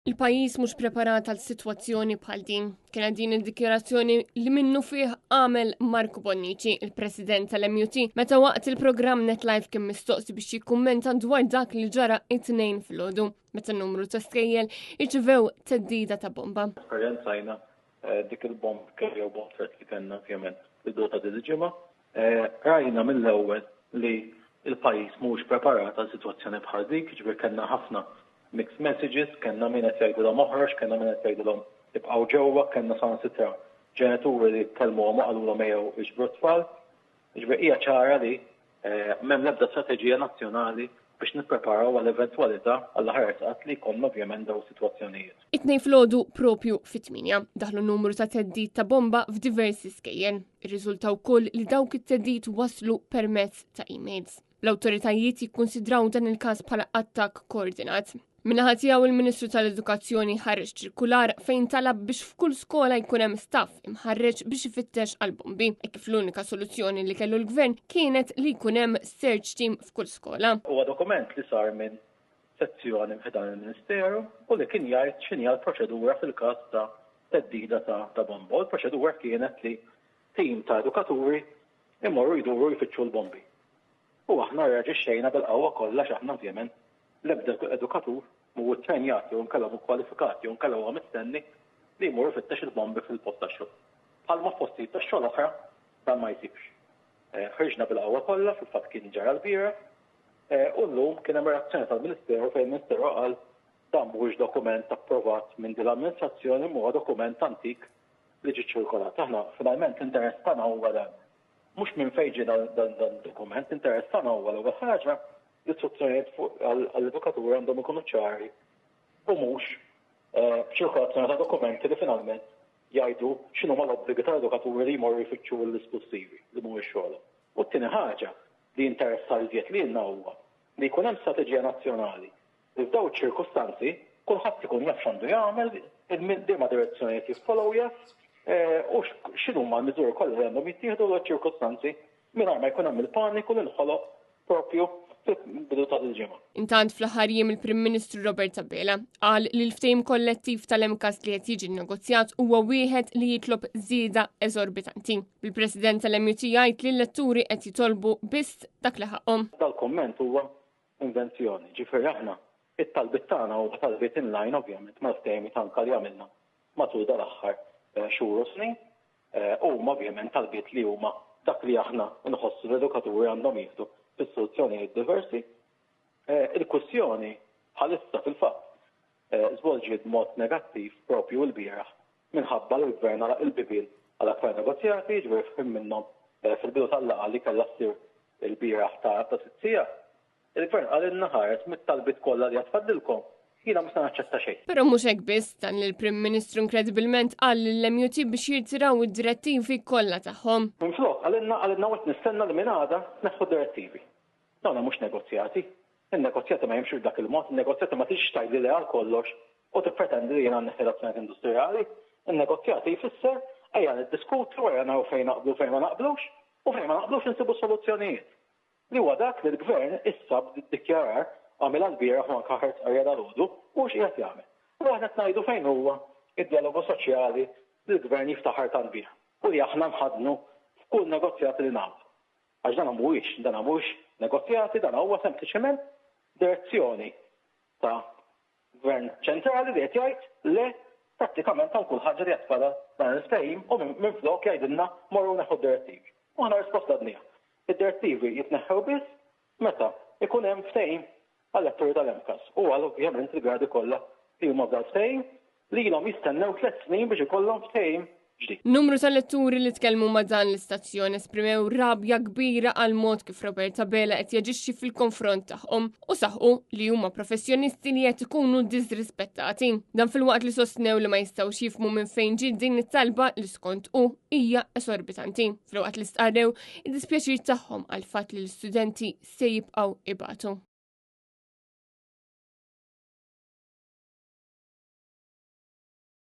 Il-pajjiż mhux preparat għal sitwazzjoni bħal din. Kienet din id-dikjarazzjoni li minnu fih għamel Marco Bonnici, il-President tal-MUT, meta waqt il-programm NetLife kien mistoqsi biex jikkummenta dwar dak li ġara it-tnejn filgħodu, meta n-numru ta' skejjel irċevew teddida ta' bomba. Esperjenzajna dik il-bomb jew bomb threat li kellna ovvjament id-dota dil-ġimgħa. Rajna mill-ewwel li il-pajjiż mhux preparat għal sitwazzjoni bħal dik, ġifier kellna ħafna mixed messages, kellna min qed jgħidulhom oħroġ, kellna min qed jgħidulhom ibqgħu ġewwa, kellna saħansitra ġenituri li tkellmuhom qalulhom ejjew iġbru tfal. Ġifier hija ċara li m'hemm l-ebda strateġija nazzjonali biex nippreparaw għal eventwalità għal ħarsaqat li jkollna ovvjament dawn sitwazzjonijiet. It-tnejn filgħodu propju fit-8 daħlu numru ta' teddid ta' bomba f'diversi skejjel. Irriżultaw wkoll li dawk it-teddid waslu permezz ta' emails. L-awtoritajiet jikkunsidraw dan il-każ bħala attakk koordinat. Minnaħa tiegħu il-Ministru tal-Edukazzjoni ħareġ ċirkular fejn talab biex f'kull skola jkun hemm staff imħarreġ biex ifittex għall-bombi. Kif l-unika soluzzjoni li kellu l-Gvern kienet li jkun hemm search team f'kull skola. Huwa dokument li sar minn sezzjoni f'dan il-Ministeru u li kien jgħid x'inhi l-proċedura fil-każ ta' teddida ta' bomba. L-proċedura kienet li tim ta' edukaturi imorru jduru jfittxu l-bombi. U aħna reġixxejna bil-qawwa kollha x'aħna ovvjament l-ebda edukatur mu ttrenjat jew nkellhom kwalifikat jew nkellhom mistenni li jmur fittex il-bombi fil-post tax-xogħol. Bħalma f'postijiet tax-xogħol oħra dan ma jsibx. Ħriġna bil-qawwa kollha fil-fatt kien ġara l-bira u llum kien hemm reazzjoni tal-Ministeru fejn il-Ministeru qal dan mhuwiex dokument approvat minn din l-amministrazzjoni huwa dokument antik li ġie ċirkolat. Aħna finalment l-interess tagħna huwa dan. Mhux minn fejn ġie dan dokument, interess tagħna huwa l-ewwel ħaġa l-istruzzjonijiet għall-edukatura għandhom ikunu ċari u mhux ċirkolazzjoni ta' dokumenti li finalment jgħidu x'inhuma l-obbligi tal-edukaturi li jmorru jfittxu l-isplussivi li mhuwiex xogħolhom. U t-tieni ħaġa li interessa l-żied lilna huwa li jkun hemm strateġija nazzjonali li f'dawn iċ-ċirkustanzi kulħadd ikun jaf x'għandu jagħmel liema direzzjonijiet jiffollow u x'inhuma l-miżuri kollha li għandhom jittieħdu l-ċirkustanzi mingħajr ma jkun hemm il-paniku li nħoloq proprju Intant fl-aħħar jiem il-Prim Ministru Robert Abela qal li l-ftehim kollettiv tal-MCAS li qed jiġi nnegozjat huwa wieħed li jitlob żieda eżorbitanti. Il-President tal-MUT jgħid li l-letturi qed jitolbu biss dak li ħaqhom. Dal-komment huwa invenzjoni. Ġifieri aħna it-talbiet tagħna huwa talbiet inline ovvjament mal-ftehim tanka li għamilna matul dal-aħħar xhur u snin huma ovvjament talbiet li huma dak li aħna nħossu l-edukaturi għandhom jieħdu fis-soluzzjonijiet diversi. Il-kwestjoni bħalissa fil-fatt żvolġiet b'mod negattiv propju l-bieraħ minħabba li l-Gvern għalaq il-bibil għal aktar negozjati, ġifier fim minnhom fil-bidu tal-laqgħa li kellha ssir il-bieraħ ta' sitt sigħat. Il-Gvern qal innaħaret mit-talbiet kollha li għatfadlilkom jiena mhux naċċetta xejn. Però mhux hekk biss dan il-Prim Ministru inkredibilment qal lill-MUT biex jirtiraw id-direttivi kollha tagħhom. Minflok għalilna waqt nistenna li minn għada neħħu direttivi. Dawna mhux negozjati. Il-negozjati ma jimxux dak il-mod, il-negozjati ma tixx tgħidli li għal kollox u tippretendi li jiena nneħħi relazzjonijiet industrijali. Il-negozjati jfisser ejja niddiskutu ejja naraw fejn naqblu fejn ma naqblux u fejn ma naqblux insibu soluzzjonijiet. Li huwa dak li l-Gvern issa b'dikjarar għamilha l-bieraħ ma nkaħħart qarja dal-għodu u x'qiegħed jagħmel. U aħna ngħidu fejn huwa id-dialogu soċjali li l-Gvern jiftaħar tal-bieraħ u li aħna nħadnu f'kull negozjati li nagħmlu. Għax dan mhuwiex negozjati, dan huwa sempliċement direzzjoni ta' Gvern ċentrali li qed jgħid le prattikament għal kull ħaġa li qed tfadal dan il-ftehim u minflok jgħidilna morru neħu direttivi. U aħna risposta dnija. Id-direttivi jitneħħew biss meta ikun hemm ftehim għall-letturi tal-MCAS u għal ovvjament il-gradi kollha li huma f'dal ftehim li ilhom jistennew 3 snin biex ikollhom ftehim ġdid. Numru tal-letturi li tkellmu ma' dan l-istazzjon esprimew rabja kbira għal mod kif Robert Abela qed jaġixxi fil-konfront tagħhom u saħħu li huma professjonisti li qed ikunu disrispettati. Dan filwaqt li sostnew li ma jistgħux jifhmu minn fejn ġiet din it-talba li skont hija esorbitanti. Filwaqt li stqarrew id-dispjaċir tagħhom għal fatt li l-istudenti se jibqgħu ibatu.